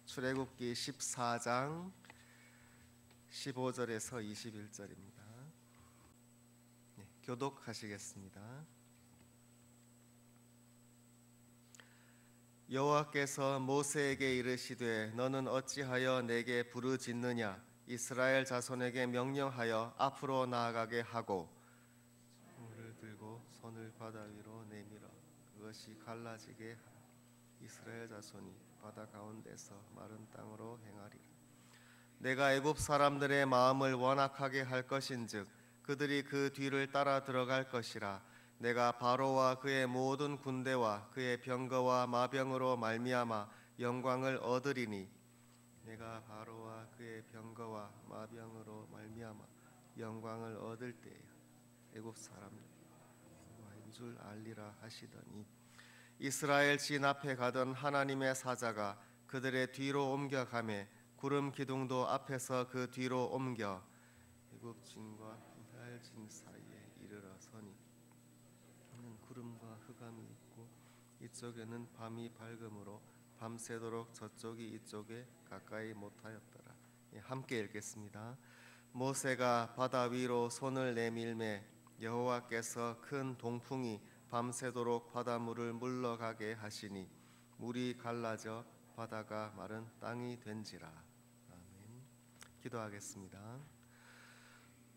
출애굽기 14장 15절에서 21절입니다. 교독하시겠습니다. 여호와께서 모세에게 이르시되 너는 어찌하여 내게 부르짖느냐? 이스라엘 자손에게 명령하여 앞으로 나아가게 하고 손을 들고 손을 바다 위로 내밀어 그것이 갈라지게 하라. 이스라엘 자손이 바다 가운데서 마른 땅으로 행하리라. 내가 애굽 사람들의 마음을 완악하게 할 것인즉 그들이 그 뒤를 따라 들어갈 것이라. 내가 바로와 그의 모든 군대와 그의 병거와 마병으로 말미암아 영광을 얻으리니 내가 바로와 그의 병거와 마병으로 말미암아 영광을 얻을 때에 애굽 사람들이 여호와인 줄 알리라 하시더니 이스라엘 진 앞에 가던 하나님의 사자가 그들의 뒤로 옮겨가매 구름 기둥도 앞에서 그 뒤로 옮겨 애굽 진과 이스라엘 진 사이에 이르러 서니 이는 구름과 흑암이 있고 이쪽에는 밤이 밝음으로 밤새도록 저쪽이 이쪽에 가까이 못하였더라. 함께 읽겠습니다. 모세가 바다 위로 손을 내밀매 여호와께서 큰 동풍이 밤새도록 바닷물을 물러가게 하시니 물이 갈라져 바다가 마른 땅이 된지라. 아멘. 기도하겠습니다.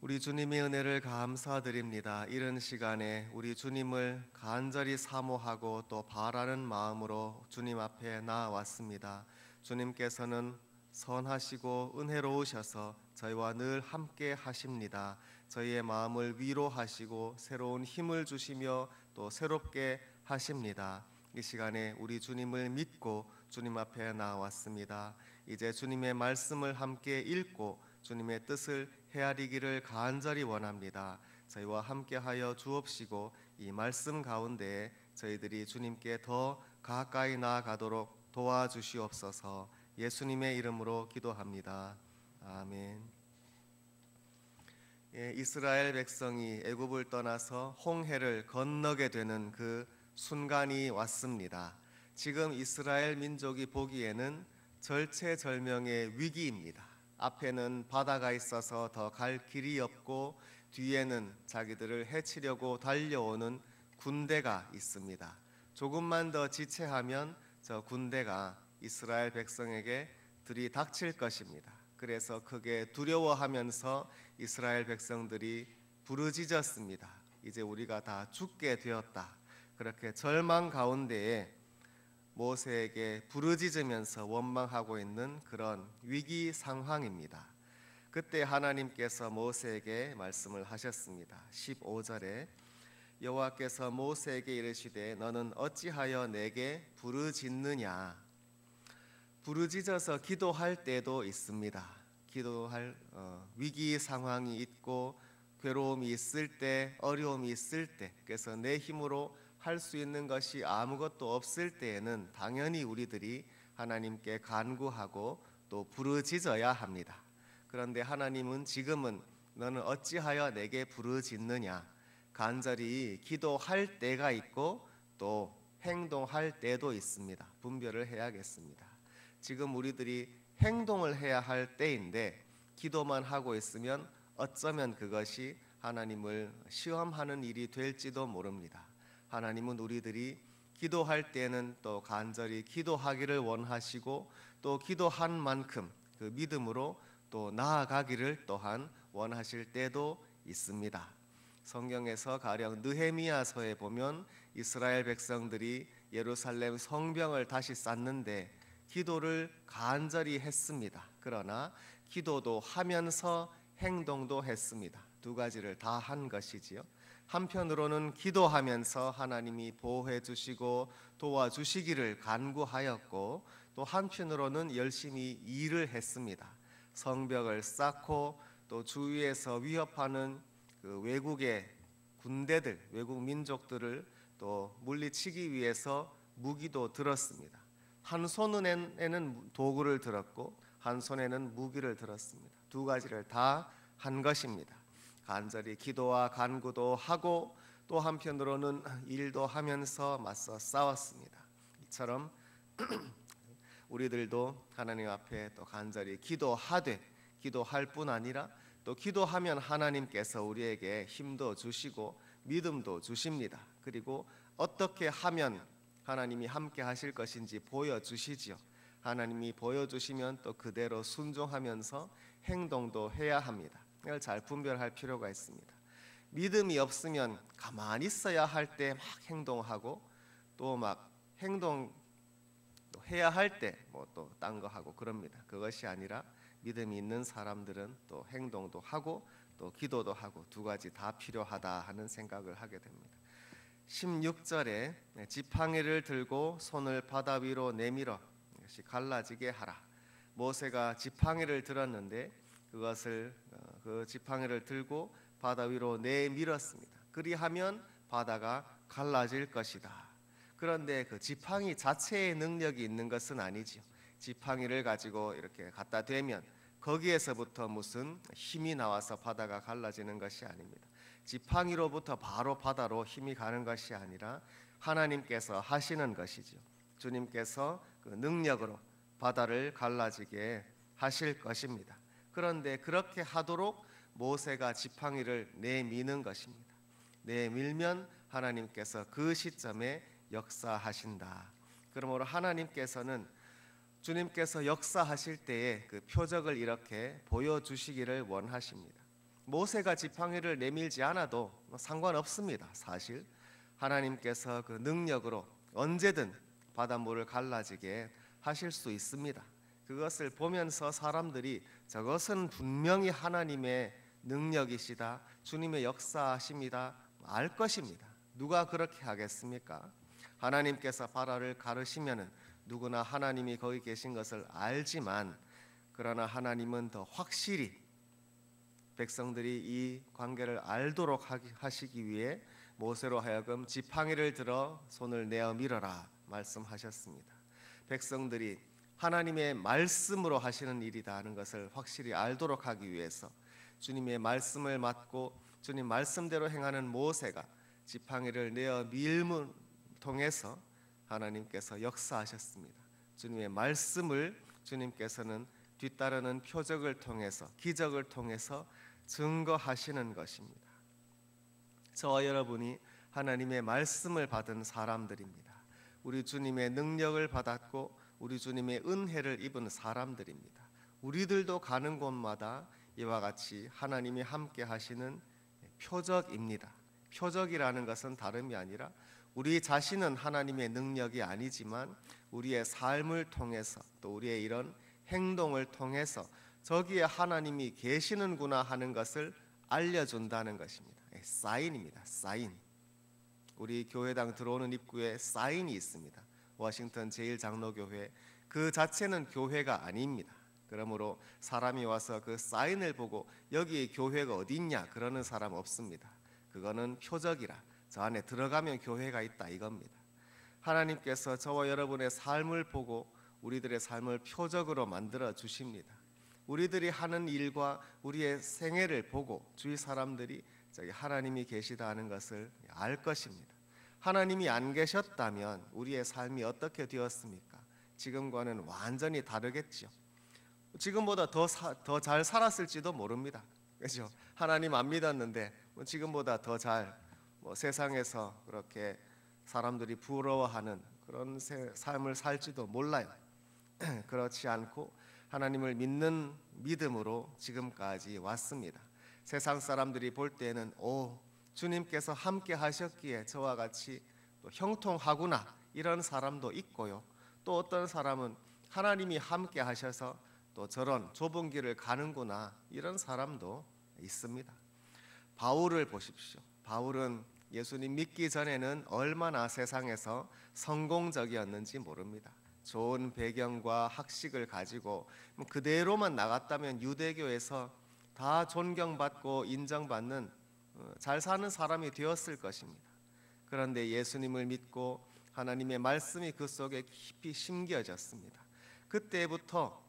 우리 주님의 은혜를 감사드립니다. 이른 시간에 우리 주님을 간절히 사모하고 또 바라는 마음으로 주님 앞에 나아왔습니다. 주님께서는 선하시고 은혜로우셔서 저희와 늘 함께 하십니다. 저희의 마음을 위로하시고 새로운 힘을 주시며 또 새롭게 하십니다. 이 시간에 우리 주님을 믿고 주님 앞에 나왔습니다. 이제 주님의 말씀을 함께 읽고 주님의 뜻을 헤아리기를 간절히 원합니다. 저희와 함께하여 주옵시고 이 말씀 가운데 저희들이 주님께 더 가까이 나아가도록 도와주시옵소서. 예수님의 이름으로 기도합니다. 아멘. 이스라엘 백성이 애굽을 떠나서 홍해를 건너게 되는 그 순간이 왔습니다. 지금 이스라엘 민족이 보기에는 절체절명의 위기입니다. 앞에는 바다가 있어서 더 갈 길이 없고 뒤에는 자기들을 해치려고 달려오는 군대가 있습니다. 조금만 더 지체하면 저 군대가 이스라엘 백성에게 들이닥칠 것입니다. 그래서 크게 두려워하면서 이스라엘 백성들이 부르짖었습니다. 이제 우리가 다 죽게 되었다. 그렇게 절망 가운데에 모세에게 부르짖으면서 원망하고 있는 그런 위기 상황입니다. 그때 하나님께서 모세에게 말씀을 하셨습니다. 15절에 여호와께서 모세에게 이르시되 너는 어찌하여 내게 부르짖느냐? 부르짖어서 기도할 때도 있습니다. 기도할 위기 상황이 있고 괴로움이 있을 때, 어려움이 있을 때, 그래서 내 힘으로 할 수 있는 것이 아무것도 없을 때에는 당연히 우리들이 하나님께 간구하고 또 부르짖어야 합니다. 그런데 하나님은 지금은 너는 어찌하여 내게 부르짖느냐? 간절히 기도할 때가 있고 또 행동할 때도 있습니다. 분별을 해야겠습니다. 지금 우리들이 행동을 해야 할 때인데 기도만 하고 있으면 어쩌면 그것이 하나님을 시험하는 일이 될지도 모릅니다. 하나님은 우리들이 기도할 때는 또 간절히 기도하기를 원하시고 또 기도한 만큼 그 믿음으로 또 나아가기를 또한 원하실 때도 있습니다. 성경에서 가령 느헤미야서에 보면 이스라엘 백성들이 예루살렘 성벽을 다시 쌓는데 기도를 간절히 했습니다. 그러나 기도도 하면서 행동도 했습니다. 두 가지를 다 한 것이지요. 한편으로는 기도하면서 하나님이 보호해 주시고 도와주시기를 간구하였고 또 한편으로는 열심히 일을 했습니다. 성벽을 쌓고 또 주위에서 위협하는 그 외국의 군대들, 외국 민족들을 또 물리치기 위해서 무기도 들었습니다. 한 손에는 도구를 들었고 한 손에는 무기를 들었습니다. 두 가지를 다 한 것입니다. 간절히 기도와 간구도 하고 또 한편으로는 일도 하면서 맞서 싸웠습니다. 이처럼 우리들도 하나님 앞에 또 간절히 기도할 뿐 아니라 또 기도하면 하나님께서 우리에게 힘도 주시고 믿음도 주십니다. 그리고 어떻게 하면 하나님이 함께 하실 것인지 보여주시지요. 하나님이 보여주시면 또 그대로 순종하면서 행동도 해야 합니다. 이걸 잘 분별할 필요가 있습니다. 믿음이 없으면 가만히 있어야 할 때 막 행동하고 또 막 행동 해야 할 때 뭐 또 딴 거 하고 그럽니다. 그것이 아니라 믿음이 있는 사람들은 또 행동도 하고 또 기도도 하고 두 가지 다 필요하다 하는 생각을 하게 됩니다. 16절에 지팡이를 들고 손을 바다 위로 내밀어 이것이 갈라지게 하라. 모세가 지팡이를 들었는데 그 지팡이를 들고 바다 위로 내밀었습니다. 그리하면 바다가 갈라질 것이다. 그런데 그 지팡이 자체의 능력이 있는 것은 아니지요. 지팡이를 가지고 이렇게 갖다 대면 거기에서부터 무슨 힘이 나와서 바다가 갈라지는 것이 아닙니다. 지팡이로부터 바로 바다로 힘이 가는 것이 아니라 하나님께서 하시는 것이죠. 주님께서 그 능력으로 바다를 갈라지게 하실 것입니다. 그런데 그렇게 하도록 모세가 지팡이를 내미는 것입니다. 내밀면 하나님께서 그 시점에 역사하신다. 그러므로 하나님께서는 주님께서 역사하실 때에 그 표적을 이렇게 보여주시기를 원하십니다. 모세가 지팡이를 내밀지 않아도 상관없습니다. 사실 하나님께서 그 능력으로 언제든 바닷물을 갈라지게 하실 수 있습니다. 그것을 보면서 사람들이 저것은 분명히 하나님의 능력이시다, 주님의 역사하십니다 알 것입니다. 누가 그렇게 하겠습니까? 하나님께서 바다를 가르시면은 누구나 하나님이 거기 계신 것을 알지만, 그러나 하나님은 더 확실히 백성들이 이 관계를 알도록 하시기 위해 모세로 하여금 지팡이를 들어 손을 내어 밀어라 말씀하셨습니다. 백성들이 하나님의 말씀으로 하시는 일이다 하는 것을 확실히 알도록 하기 위해서 주님의 말씀을 맡고 주님 말씀대로 행하는 모세가 지팡이를 내어 밀문 통해서 하나님께서 역사하셨습니다. 주님의 말씀을 주님께서는 뒤따르는 표적을 통해서, 기적을 통해서 증거하시는 것입니다. 저와 여러분이 하나님의 말씀을 받은 사람들입니다. 우리 주님의 능력을 받았고 우리 주님의 은혜를 입은 사람들입니다. 우리들도 가는 곳마다 이와 같이 하나님이 함께 하시는 표적입니다. 표적이라는 것은 다름이 아니라 우리 자신은 하나님의 능력이 아니지만 우리의 삶을 통해서 또 우리의 이런 행동을 통해서 저기에 하나님이 계시는구나 하는 것을 알려준다는 것입니다. 사인입니다. 사인. 우리 교회당 들어오는 입구에 사인이 있습니다. 워싱턴 제1장로교회, 그 자체는 교회가 아닙니다. 그러므로 사람이 와서 그 사인을 보고 여기 교회가 어디 있냐 그러는 사람 없습니다. 그거는 표적이라 저 안에 들어가면 교회가 있다 이겁니다. 하나님께서 저와 여러분의 삶을 보고 우리들의 삶을 표적으로 만들어 주십니다. 우리들이 하는 일과 우리의 생애를 보고 주위 사람들이 저기 하나님이 계시다 하는 것을 알 것입니다. 하나님이 안 계셨다면 우리의 삶이 어떻게 되었습니까? 지금과는 완전히 다르겠죠. 지금보다 더 잘 살았을지도 모릅니다. 그렇죠? 하나님 안 믿었는데 지금보다 더 잘 세상에서 그렇게 사람들이 부러워하는 그런 삶을 살지도 몰라요. 그렇지 않고 하나님을 믿는 믿음으로 지금까지 왔습니다. 세상 사람들이 볼 때는 주님께서 함께 하셨기에 저와 같이 또 형통하구나 이런 사람도 있고요. 또 어떤 사람은 하나님이 함께 하셔서 또 저런 좁은 길을 가는구나 이런 사람도 있습니다. 바울을 보십시오. 바울은 예수님 믿기 전에는 얼마나 세상에서 성공적이었는지 모릅니다. 좋은 배경과 학식을 가지고 그대로만 나갔다면 유대교에서 다 존경받고 인정받는 잘 사는 사람이 되었을 것입니다. 그런데 예수님을 믿고 하나님의 말씀이 그 속에 깊이 심겨졌습니다. 그때부터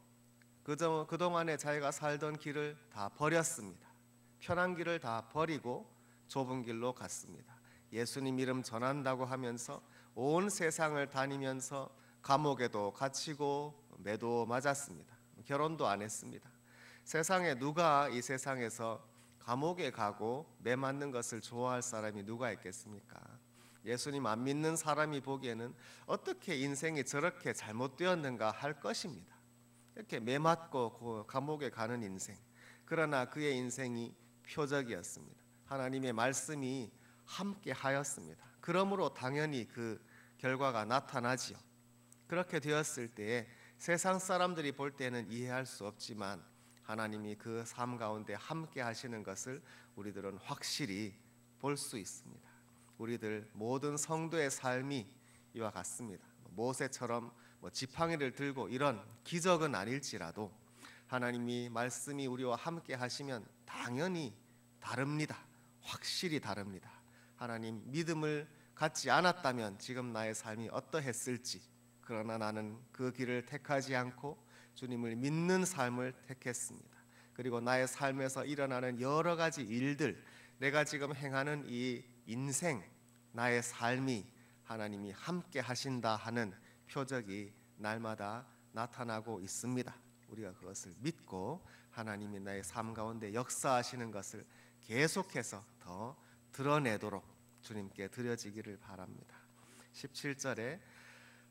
그동안에 자기가 살던 길을 다 버렸습니다. 편한 길을 다 버리고 좁은 길로 갔습니다. 예수님 이름 전한다고 하면서 온 세상을 다니면서 감옥에도 갇히고 매도 맞았습니다. 결혼도 안 했습니다. 세상에 누가 이 세상에서 감옥에 가고 매 맞는 것을 좋아할 사람이 누가 있겠습니까? 예수님 안 믿는 사람이 보기에는 어떻게 인생이 저렇게 잘못되었는가 할 것입니다. 이렇게 매 맞고 감옥에 가는 인생. 그러나 그의 인생이 표적이었습니다. 하나님의 말씀이 함께 하였습니다. 그러므로 당연히 그 결과가 나타나지요. 그렇게 되었을 때에 세상 사람들이 볼 때는 이해할 수 없지만 하나님이 그 삶 가운데 함께 하시는 것을 우리들은 확실히 볼 수 있습니다. 우리들 모든 성도의 삶이 이와 같습니다. 모세처럼 지팡이를 들고 이런 기적은 아닐지라도 하나님이 말씀이 우리와 함께 하시면 당연히 다릅니다. 확실히 다릅니다. 하나님 믿음을 갖지 않았다면 지금 나의 삶이 어떠했을지, 그러나 나는 그 길을 택하지 않고 주님을 믿는 삶을 택했습니다. 그리고 나의 삶에서 일어나는 여러 가지 일들, 내가 지금 행하는 이 인생, 나의 삶이 하나님이 함께 하신다 하는 표적이 날마다 나타나고 있습니다. 우리가 그것을 믿고 하나님이 나의 삶 가운데 역사하시는 것을 계속해서 더 드러내도록 주님께 드려지기를 바랍니다. 17절에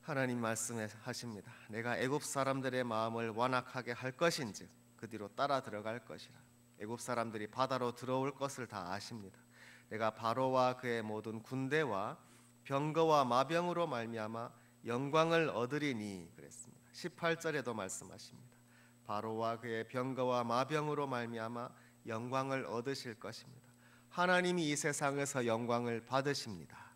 하나님 말씀하십니다. 내가 애굽 사람들의 마음을 완악하게 할 것인즉 그 뒤로 따라 들어갈 것이라. 애굽 사람들이 바다로 들어올 것을 다 아십니다. 내가 바로와 그의 모든 군대와 병거와 마병으로 말미암아 영광을 얻으리니 그랬습니다. 18절에도 말씀하십니다. 바로와 그의 병거와 마병으로 말미암아 영광을 얻으실 것입니다. 하나님이 이 세상에서 영광을 받으십니다.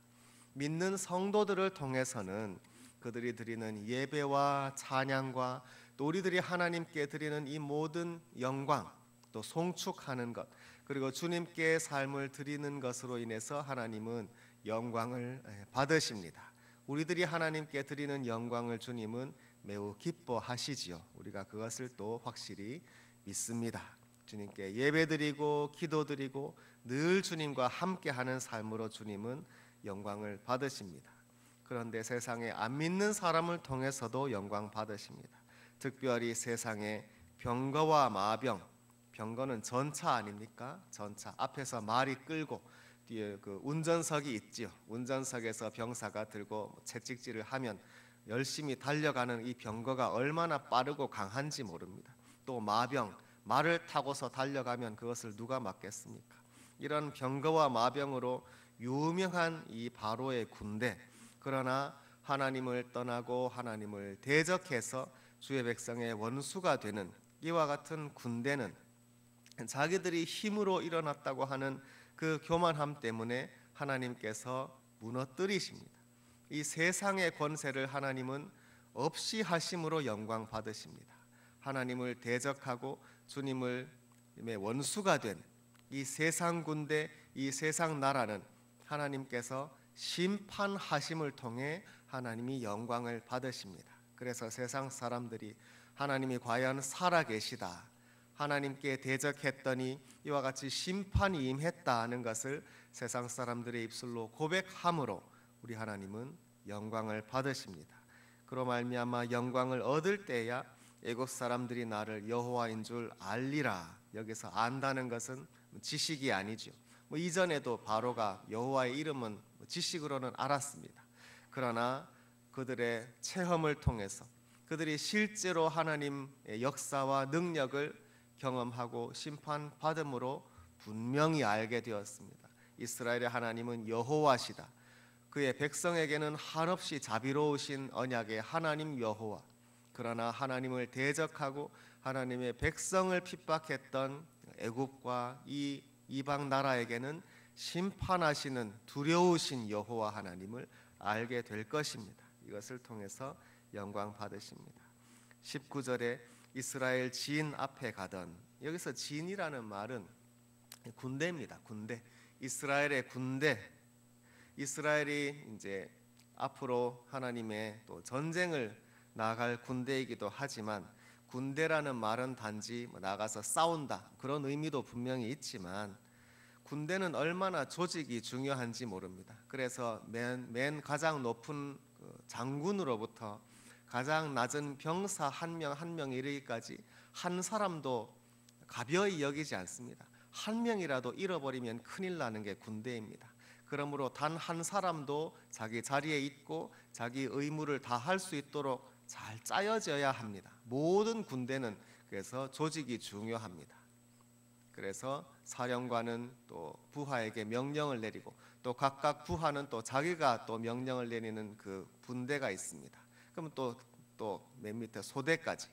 믿는 성도들을 통해서는 그들이 드리는 예배와 찬양과 또 우리들이 하나님께 드리는 이 모든 영광, 또 송축하는 것, 그리고 주님께 삶을 드리는 것으로 인해서 하나님은 영광을 받으십니다. 우리들이 하나님께 드리는 영광을 주님은 매우 기뻐하시지요. 우리가 그것을 또 확실히 믿습니다. 주님께 예배드리고 기도드리고 늘 주님과 함께하는 삶으로 주님은 영광을 받으십니다. 그런데 세상에 안 믿는 사람을 통해서도 영광 받으십니다. 특별히 세상에 병거와 마병, 병거는 전차 아닙니까? 전차 앞에서 말이 끌고 뒤에 그 운전석이 있지요. 운전석에서 병사가 들고 채찍질을 하면 열심히 달려가는 이 병거가 얼마나 빠르고 강한지 모릅니다. 또 마병, 말을 타고서 달려가면 그것을 누가 막겠습니까? 이런 병거와 마병으로 유명한 이 바로의 군대, 그러나 하나님을 떠나고 하나님을 대적해서 주의 백성의 원수가 되는 이와 같은 군대는 자기들이 힘으로 일어났다고 하는 그 교만함 때문에 하나님께서 무너뜨리십니다. 이 세상의 권세를 하나님은 없이 하심으로 영광 받으십니다. 하나님을 대적하고 주님의 원수가 된 이 세상 군대, 이 세상 나라는 하나님께서 심판하심을 통해 하나님이 영광을 받으십니다. 그래서 세상 사람들이 하나님이 과연 살아계시다, 하나님께 대적했더니 이와 같이 심판이 임했다는 것을 세상 사람들의 입술로 고백함으로 우리 하나님은 영광을 받으십니다. 그로 말미암아 영광을 얻을 때야 애굽 사람들이 나를 여호와인 줄 알리라. 여기서 안다는 것은 지식이 아니죠. 이전에도 바로가 여호와의 이름은 지식으로는 알았습니다. 그러나 그들의 체험을 통해서 그들이 실제로 하나님의 역사와 능력을 경험하고 심판받음으로 분명히 알게 되었습니다. 이스라엘의 하나님은 여호와시다. 그의 백성에게는 한없이 자비로우신 언약의 하나님 여호와. 그러나 하나님을 대적하고 하나님의 백성을 핍박했던 애굽과 이 이방 나라에게는 심판하시는 두려우신 여호와 하나님을 알게 될 것입니다. 이것을 통해서 영광 받으십니다. 19절에 이스라엘 진 앞에 가던, 여기서 진이라는 말은 군대입니다. 군대. 이스라엘의 군대. 이스라엘이 이제 앞으로 하나님의 또 전쟁을 나갈 군대이기도 하지만 군대라는 말은 단지 나가서 싸운다 그런 의미도 분명히 있지만 군대는 얼마나 조직이 중요한지 모릅니다. 그래서 맨 가장 높은 장군으로부터 가장 낮은 병사 한 명 한 명에 이르기까지 한 사람도 가벼이 여기지 않습니다. 한 명이라도 잃어버리면 큰일 나는 게 군대입니다. 그러므로 단 한 사람도 자기 자리에 있고 자기 의무를 다할 수 있도록 잘 짜여져야 합니다. 모든 군대는 그래서 조직이 중요합니다. 그래서 사령관은 또 부하에게 명령을 내리고 또 각각 부하는 또 자기가 또 명령을 내리는 그 분대가 있습니다. 그러면 또 맨 밑에 소대까지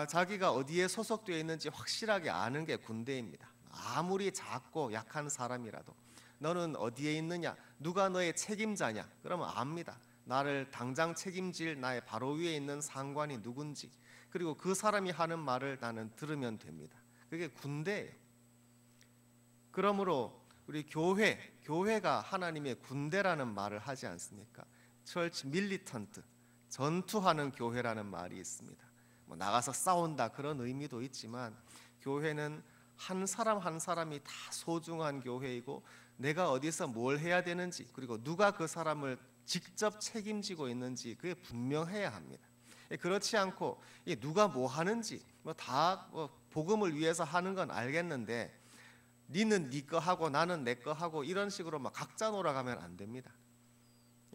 자기가 어디에 소속되어 있는지 확실하게 아는 게 군대입니다. 아무리 작고 약한 사람이라도 너는 어디에 있느냐, 누가 너의 책임자냐, 그러면 압니다. 나를 당장 책임질 나의 바로 위에 있는 상관이 누군지, 그리고 그 사람이 하는 말을 나는 들으면 됩니다. 그게 군대예요. 그러므로 우리 교회가 하나님의 군대라는 말을 하지 않습니까? Church militant, 전투하는 교회라는 말이 있습니다. 뭐 나가서 싸운다 그런 의미도 있지만 교회는 한 사람 한 사람이 다 소중한 교회이고 내가 어디서 뭘 해야 되는지 그리고 누가 그 사람을 직접 책임지고 있는지 그게 분명해야 합니다. 그렇지 않고 누가 뭐 하는지 다 복음을 위해서 하는 건 알겠는데 니는 니 거 하고 나는 내 거 하고 이런 식으로 막 각자 놀아가면 안 됩니다.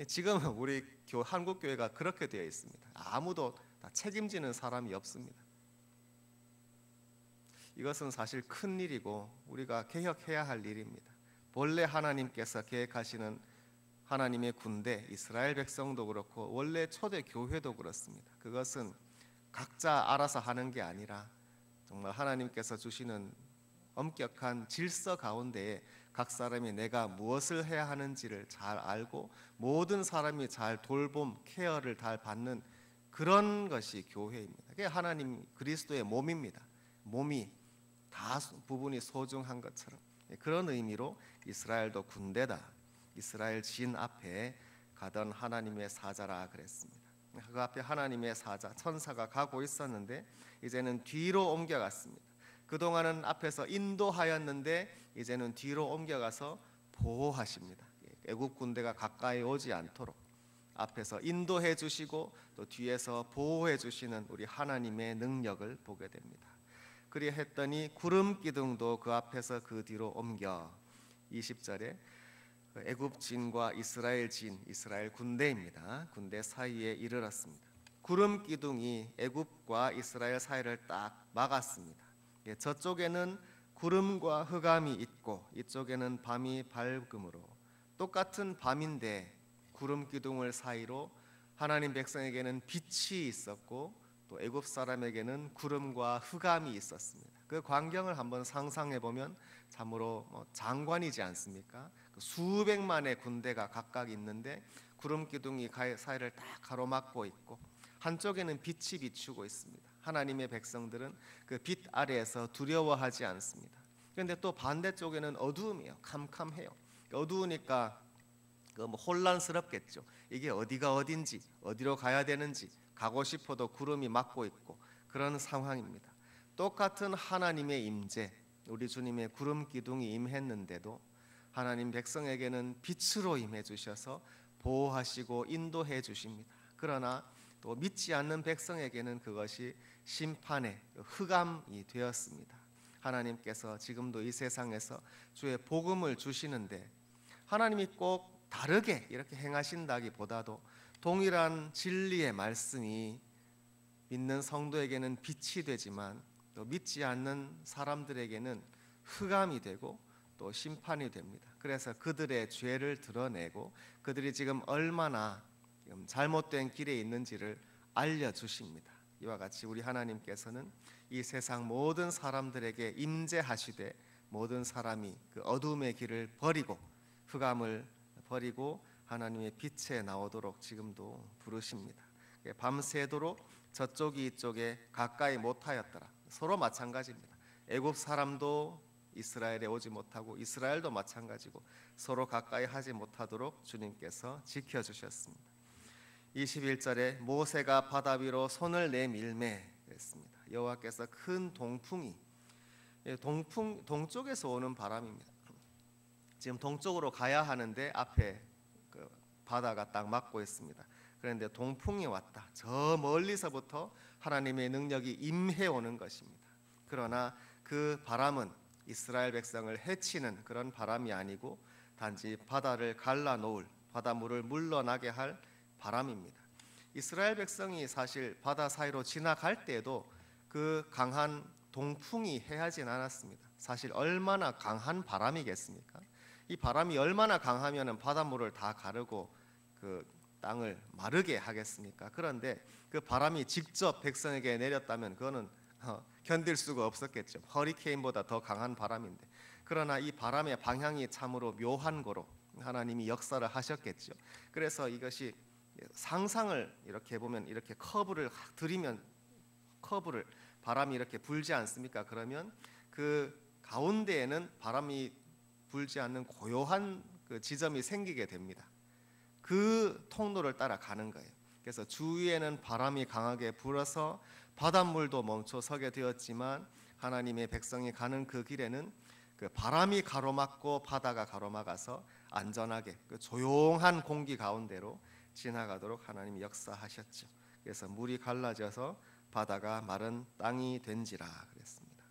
지금은 우리 한국 교회가 그렇게 되어 있습니다. 아무도 다 책임지는 사람이 없습니다. 이것은 사실 큰 일이고 우리가 개혁해야 할 일입니다. 본래 하나님께서 계획하시는 하나님의 군대 이스라엘 백성도 그렇고 원래 초대 교회도 그렇습니다. 그것은 각자 알아서 하는 게 아니라 정말 하나님께서 주시는 엄격한 질서 가운데에 각 사람이 내가 무엇을 해야 하는지를 잘 알고 모든 사람이 잘 돌봄, 케어를 잘 받는 그런 것이 교회입니다. 그게 하나님 그리스도의 몸입니다. 몸이 다 부분이 소중한 것처럼 그런 의미로 이스라엘도 군대다. 이스라엘 진 앞에 가던 하나님의 사자라 그랬습니다. 그 앞에 하나님의 사자 천사가 가고 있었는데 이제는 뒤로 옮겨갔습니다. 그동안은 앞에서 인도하였는데 이제는 뒤로 옮겨가서 보호하십니다. 애국 군대가 가까이 오지 않도록 앞에서 인도해 주시고 또 뒤에서 보호해 주시는 우리 하나님의 능력을 보게 됩니다. 그리 했더니 구름 기둥도 그 앞에서 그 뒤로 옮겨 20절에 애굽 진과 이스라엘 진, 이스라엘 군대입니다. 군대 사이에 이르렀습니다. 구름 기둥이 애굽과 이스라엘 사이를 딱 막았습니다. 저쪽에는 구름과 흑암이 있고 이쪽에는 밤이 밝음으로 똑같은 밤인데 구름 기둥을 사이로 하나님 백성에게는 빛이 있었고 또 애굽 사람에게는 구름과 흑암이 있었습니다. 그 광경을 한번 상상해 보면 참으로 장관이지 않습니까? 수백만의 군대가 각각 있는데 구름 기둥이 사이를 딱 가로막고 있고 한쪽에는 빛이 비추고 있습니다. 하나님의 백성들은 그 빛 아래에서 두려워하지 않습니다. 그런데 또 반대쪽에는 어두움이에요. 캄캄해요. 어두우니까 혼란스럽겠죠. 이게 어디가 어딘지, 어디로 가야 되는지 가고 싶어도 구름이 막고 있고 그런 상황입니다. 똑같은 하나님의 임재, 우리 주님의 구름 기둥이 임했는데도 하나님 백성에게는 빛으로 임해 주셔서 보호하시고 인도해 주십니다. 그러나 또 믿지 않는 백성에게는 그것이 심판의 흑암이 되었습니다. 하나님께서 지금도 이 세상에서 주의 복음을 주시는데 하나님이 꼭 다르게 이렇게 행하신다기보다도 동일한 진리의 말씀이 믿는 성도에게는 빛이 되지만 또 믿지 않는 사람들에게는 흑암이 되고 또 심판이 됩니다. 그래서 그들의 죄를 드러내고 그들이 지금 얼마나 잘못된 길에 있는지를 알려주십니다. 이와 같이 우리 하나님께서는 이 세상 모든 사람들에게 임재하시되 모든 사람이 그 어둠의 길을 버리고 흑암을 버리고 하나님의 빛에 나오도록 지금도 부르십니다. 밤새도록 저쪽이 이쪽에 가까이 못하였더라. 서로 마찬가지입니다. 애굽 사람도 이스라엘에 오지 못하고 이스라엘도 마찬가지고 서로 가까이 하지 못하도록 주님께서 지켜주셨습니다. 21절에 모세가 바다 위로 손을 내밀매 그랬습니다. 여호와께서 큰 동풍이 동쪽에서 오는 바람입니다. 지금 동쪽으로 가야 하는데 앞에 그 바다가 딱 막고 있습니다. 그런데 동풍이 왔다. 저 멀리서부터 하나님의 능력이 임해 오는 것입니다. 그러나 그 바람은 이스라엘 백성을 해치는 그런 바람이 아니고 단지 바다를 갈라놓을, 바닷물을 물러나게 할 바람입니다. 이스라엘 백성이 사실 바다 사이로 지나갈 때에도 그 강한 동풍이 해하진 않았습니다. 사실 얼마나 강한 바람이겠습니까? 이 바람이 얼마나 강하면 바닷물을 다 가르고 그 땅을 마르게 하겠습니까? 그런데 그 바람이 직접 백성에게 내렸다면 그거는 견딜 수가 없었겠죠. 허리케인보다 더 강한 바람인데, 그러나 이 바람의 방향이 참으로 묘한 거로 하나님이 역사를 하셨겠죠. 그래서 이것이 상상을 이렇게 보면, 이렇게 커브를 들이면 커브를 바람이 이렇게 불지 않습니까? 그러면 그 가운데에는 바람이 불지 않는 고요한 그 지점이 생기게 됩니다. 그 통로를 따라 가는 거예요. 그래서 주위에는 바람이 강하게 불어서 바닷물도 멈춰 서게 되었지만 하나님의 백성이 가는 그 길에는 그 바람이 가로막고 바다가 가로막아서 안전하게 그 조용한 공기 가운데로 지나가도록 하나님이 역사하셨죠. 그래서 물이 갈라져서 바다가 마른 땅이 된지라 그랬습니다.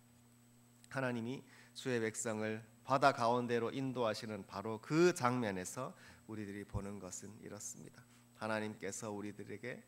하나님이 주의 백성을 바다 가운데로 인도하시는 바로 그 장면에서 우리들이 보는 것은 이렇습니다. 하나님께서 우리들에게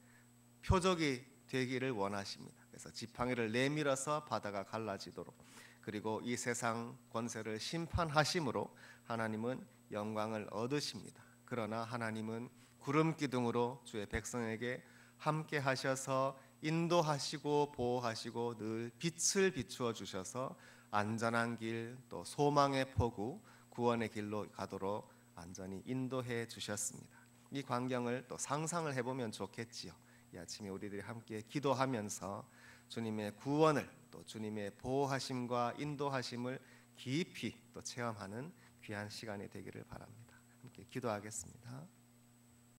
표적이 되기를 원하십니다. 그래서 지팡이를 내밀어서 바다가 갈라지도록, 그리고 이 세상 권세를 심판하심으로 하나님은 영광을 얻으십니다. 그러나 하나님은 구름 기둥으로 주의 백성에게 함께 하셔서 인도하시고 보호하시고 늘 빛을 비추어 주셔서 안전한 길, 또 소망의 포구, 구원의 길로 가도록 안전히 인도해 주셨습니다. 이 광경을 또 상상을 해보면 좋겠지요. 이 아침에 우리들이 함께 기도하면서 주님의 구원을, 또 주님의 보호하심과 인도하심을 깊이 또 체험하는 귀한 시간이 되기를 바랍니다. 함께 기도하겠습니다.